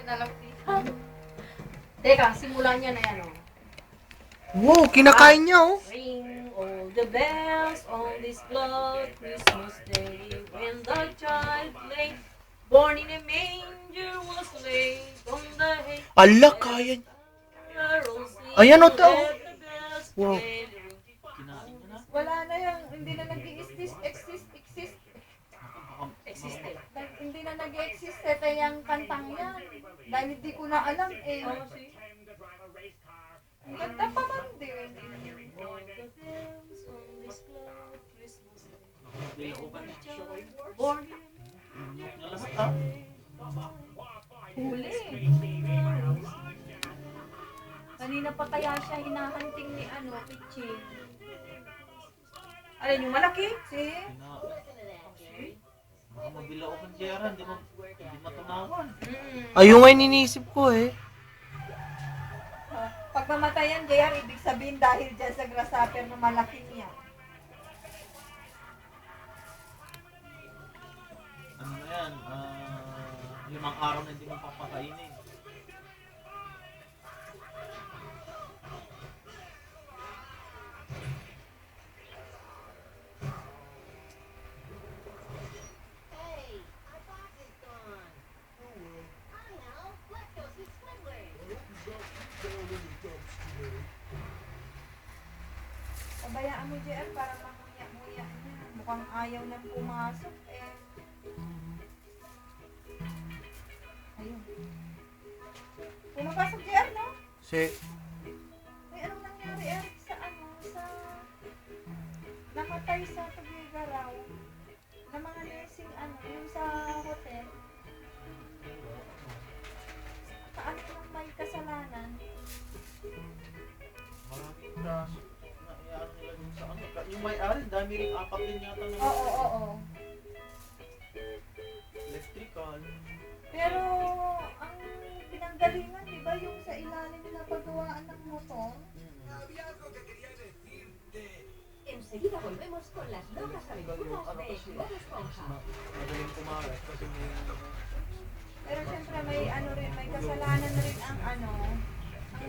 nalapitan. Teka, simulan niya na yan, oh. Wow, kinakain niya, oh. Ring all the bells on this glad Christmas day, when the child lay, born in a manger was laid on the hay. Ala, kaya niya. Ayan, oh, to. Wow. Wala na yung, hindi na exist. Hindi na nag-exist ito yung kantang yan. Dahil hindi ko na alam eh. Ang ganda pa man din. Huli. Kanina pa kaya siya hinahanting ni Pichi. Alin yung malaki? See? Baka mabila ako ng JR, hindi matunawan. Ayun nga iniisip ko, eh. Pag mamatayan, JR, ibig sabihin dahil dyan sa grasshopper na malaki niya. Ano na yan, 5 araw na hindi mo papakainin. Pabayaan mo, JR, para mamuya-muya niya. Mukhang ayaw na pumasok eh. Ayun. Pumapasok, JR, no? Si, May anong nangyari, Eric, sa namatay sa Tugigaraw na mga nursing, yung sa hotel. Paano nang may kasalanan? Maraming kaso na iyan nila dun sa ano. Yung may-ari, dami rin 4 din yata na Oo. electrical. Pero, ang pinanggalingan, di ba, yung sa ilalim na pagawaan ng motor? Enseguida volvemos con las locas aventuras de Bob Esponja. Madaling kumalas kasi may Pero syempre may kasalanan rin ang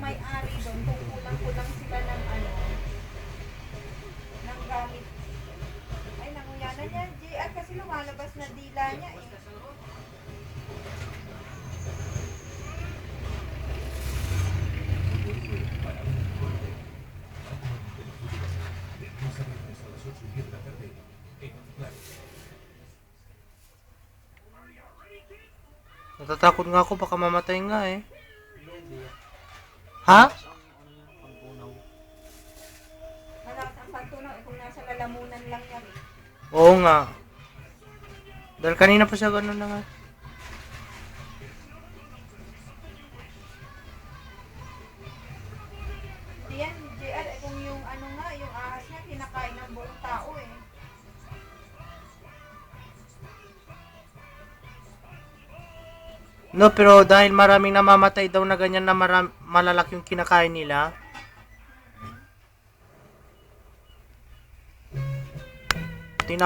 may-ari doon kung kulang-kulang sila ng ng gamit. Ay, nanguya na niya. JR kasi lumalabas na dila niya eh. natatakot nga ako, baka mamatay nga, eh. hindi. Ha? Ang ano yan, pangpunaw. Malakas ang pagtunaw kung nasa lalamunan lang yan eh. Oo nga. Dahil kanina pa siya ganun na nga. Yan, JR, kung yung yung ahas niya, kinakain ng buong tao eh. No, pero dahil maraming namamatay daw na ganyan na malalaki yung kinakain nila,